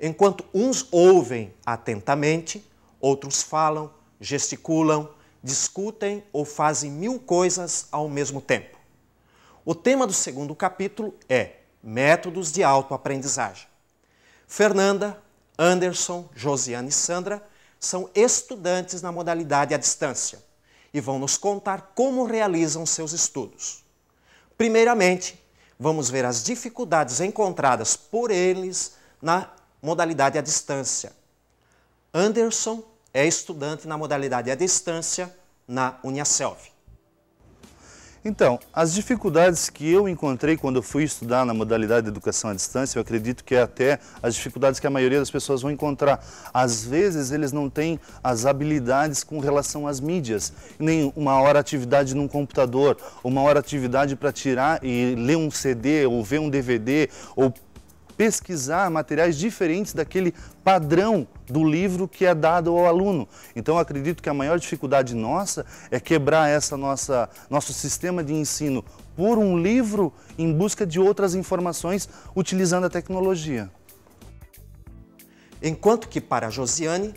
Enquanto uns ouvem atentamente, outros falam, gesticulam, discutem ou fazem mil coisas ao mesmo tempo. O tema do segundo capítulo é Métodos de Autoaprendizagem. Fernanda, Anderson, Josiane e Sandra são estudantes na modalidade à distância e vão nos contar como realizam seus estudos. Primeiramente, vamos ver as dificuldades encontradas por eles na modalidade à distância. Anderson é estudante na modalidade à distância na Uniaselv. Então, as dificuldades que eu encontrei quando eu fui estudar na modalidade de educação à distância, eu acredito que é até as dificuldades que a maioria das pessoas vão encontrar. Às vezes, eles não têm as habilidades com relação às mídias, nem uma hora atividade num computador, uma hora atividade para tirar e ler um CD, ou ver um DVD, ou pesquisar materiais diferentes daquele padrão do livro que é dado ao aluno. Então, eu acredito que a maior dificuldade nossa é quebrar nosso sistema de ensino por um livro em busca de outras informações utilizando a tecnologia. Enquanto que para a Josiane,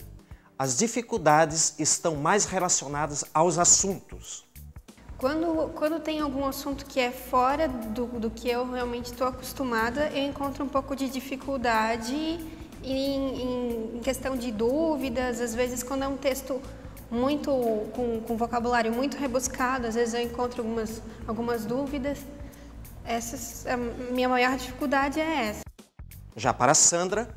as dificuldades estão mais relacionadas aos assuntos. Quando tem algum assunto que é fora do que eu realmente estou acostumada, eu encontro um pouco de dificuldade em questão de dúvidas. Às vezes, quando é um texto muito com vocabulário muito rebuscado, às vezes eu encontro algumas dúvidas. A minha maior dificuldade é essa. Já para a Sandra,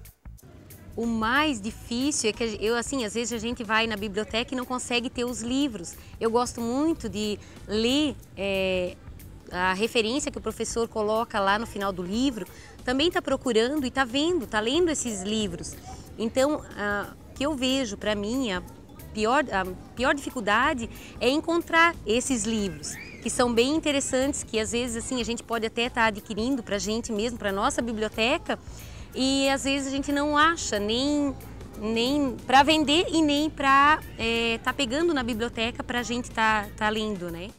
o mais difícil é que às vezes a gente vai na biblioteca e não consegue ter os livros. Eu gosto muito de ler a referência que o professor coloca lá no final do livro. Também está procurando e está lendo esses livros. Então, o que eu vejo para mim, a pior dificuldade é encontrar esses livros, que são bem interessantes, que às vezes assim, a gente pode até estar adquirindo para a gente mesmo, para a nossa biblioteca, e às vezes a gente não acha nem para vender e nem para tá pegando na biblioteca para a gente tá lendo, né?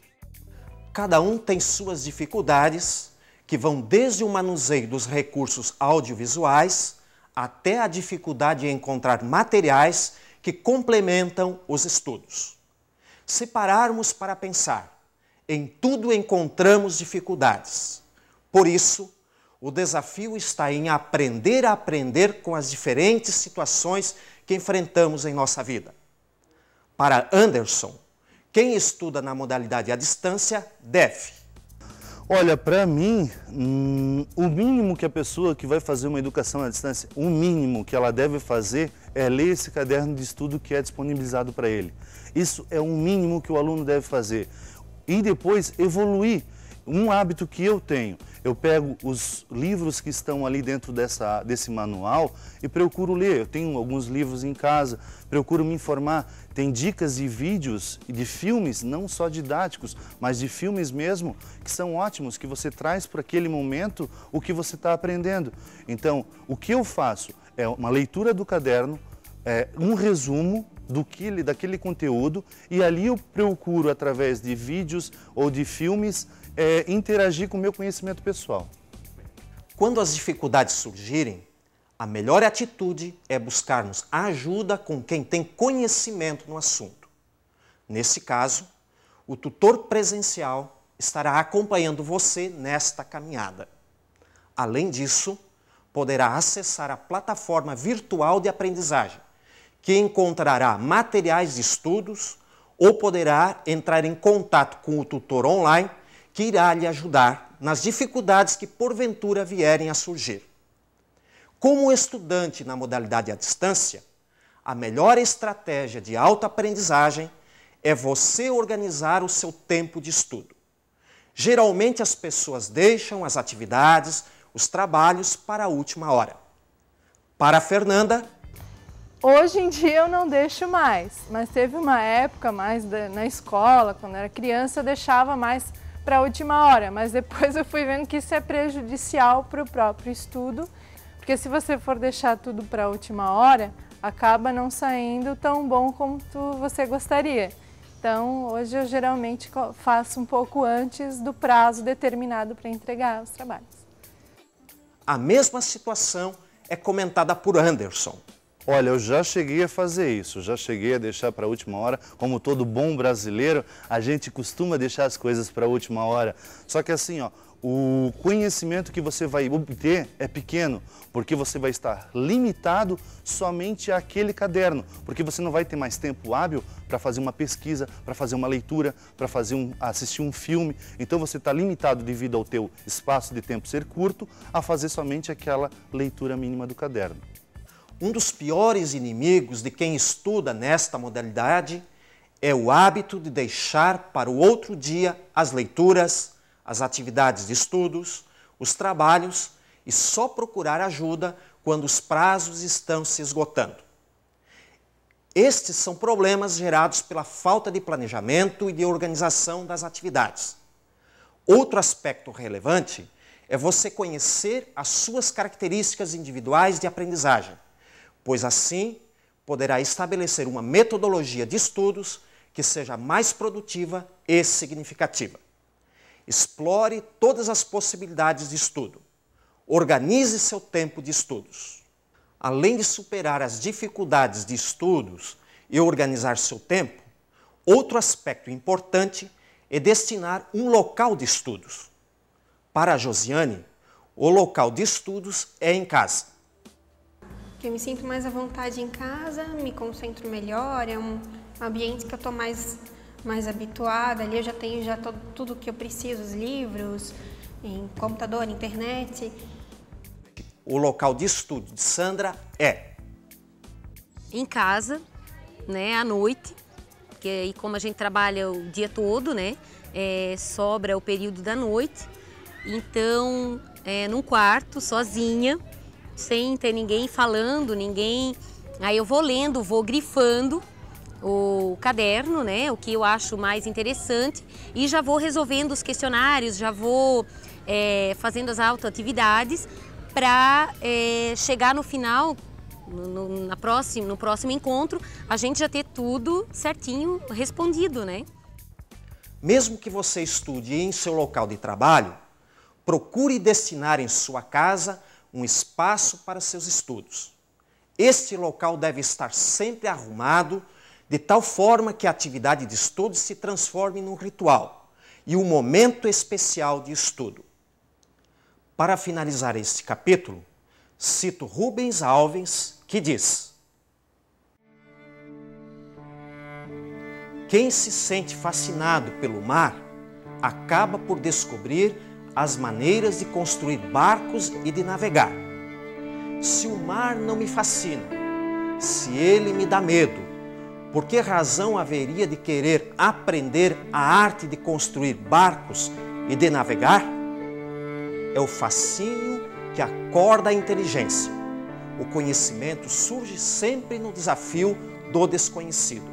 Cada um tem suas dificuldades, que vão desde o manuseio dos recursos audiovisuais até a dificuldade em encontrar materiais que complementam os estudos. Se pararmos para pensar, em tudo encontramos dificuldades. Por isso, o desafio está em aprender a aprender com as diferentes situações que enfrentamos em nossa vida. Para Anderson, quem estuda na modalidade à distância deve. Olha, para mim, o mínimo que a pessoa que vai fazer uma educação à distância, o mínimo que ela deve fazer é ler esse caderno de estudo que é disponibilizado para ele. Isso é o mínimo que o aluno deve fazer. E depois evoluir. Um hábito que eu tenho, eu pego os livros que estão ali dentro desse manual e procuro ler. Eu tenho alguns livros em casa, procuro me informar. Tem dicas de vídeos e de filmes, não só didáticos, mas de filmes mesmo, que são ótimos, que você traz para aquele momento o que você está aprendendo. Então, o que eu faço é uma leitura do caderno, um resumo daquele conteúdo, e ali eu procuro, através de vídeos ou de filmes, interagir com o meu conhecimento pessoal. Quando as dificuldades surgirem, a melhor atitude é buscarmos ajuda com quem tem conhecimento no assunto. Nesse caso, o tutor presencial estará acompanhando você nesta caminhada. Além disso, poderá acessar a plataforma virtual de aprendizagem, que encontrará materiais de estudos, ou poderá entrar em contato com o tutor online, que irá lhe ajudar nas dificuldades que porventura vierem a surgir. Como estudante na modalidade à distância, a melhor estratégia de autoaprendizagem é você organizar o seu tempo de estudo. Geralmente as pessoas deixam as atividades, os trabalhos para a última hora. Para a Fernanda, hoje em dia eu não deixo mais, mas teve uma época mais na escola, quando eu era criança, eu deixava mais para a última hora, mas depois eu fui vendo que isso é prejudicial para o próprio estudo, porque se você for deixar tudo para a última hora, acaba não saindo tão bom como você gostaria. Então, hoje eu geralmente faço um pouco antes do prazo determinado para entregar os trabalhos. A mesma situação é comentada por Anderson. Olha, eu já cheguei a fazer isso, já cheguei a deixar para a última hora. Como todo bom brasileiro, a gente costuma deixar as coisas para a última hora. Só que assim, ó, o conhecimento que você vai obter é pequeno, porque você vai estar limitado somente àquele caderno, porque você não vai ter mais tempo hábil para fazer uma pesquisa, para fazer uma leitura, para assistir um filme. Então você está limitado devido ao teu espaço de tempo ser curto a fazer somente aquela leitura mínima do caderno. Um dos piores inimigos de quem estuda nesta modalidade é o hábito de deixar para o outro dia as leituras, as atividades de estudos, os trabalhos e só procurar ajuda quando os prazos estão se esgotando. Estes são problemas gerados pela falta de planejamento e de organização das atividades. Outro aspecto relevante é você conhecer as suas características individuais de aprendizagem, pois assim poderá estabelecer uma metodologia de estudos que seja mais produtiva e significativa. Explore todas as possibilidades de estudo. Organize seu tempo de estudos. Além de superar as dificuldades de estudos e organizar seu tempo, outro aspecto importante é destinar um local de estudos. Para a Josiane, o local de estudos é em casa. Eu me sinto mais à vontade em casa, me concentro melhor, é um ambiente que eu estou mais habituada, ali eu já tenho tudo que eu preciso, os livros, em computador, internet. O local de estudo de Sandra é em casa, né, à noite, porque aí como a gente trabalha o dia todo, né, sobra o período da noite, então num quarto, sozinha, sem ter ninguém falando, aí eu vou lendo, vou grifando o caderno, né, o que eu acho mais interessante e já vou resolvendo os questionários, já vou fazendo as autoatividades para chegar no final, no próximo encontro, a gente já ter tudo certinho respondido, né? Mesmo que você estude em seu local de trabalho, procure destinar em sua casa um espaço para seus estudos. Este local deve estar sempre arrumado, de tal forma que a atividade de estudo se transforme num ritual e um momento especial de estudo. Para finalizar este capítulo, cito Rubens Alves, que diz: quem se sente fascinado pelo mar acaba por descobrir as maneiras de construir barcos e de navegar. Se o mar não me fascina, se ele me dá medo, por que razão haveria de querer aprender a arte de construir barcos e de navegar? É o fascínio que acorda a inteligência. O conhecimento surge sempre no desafio do desconhecido.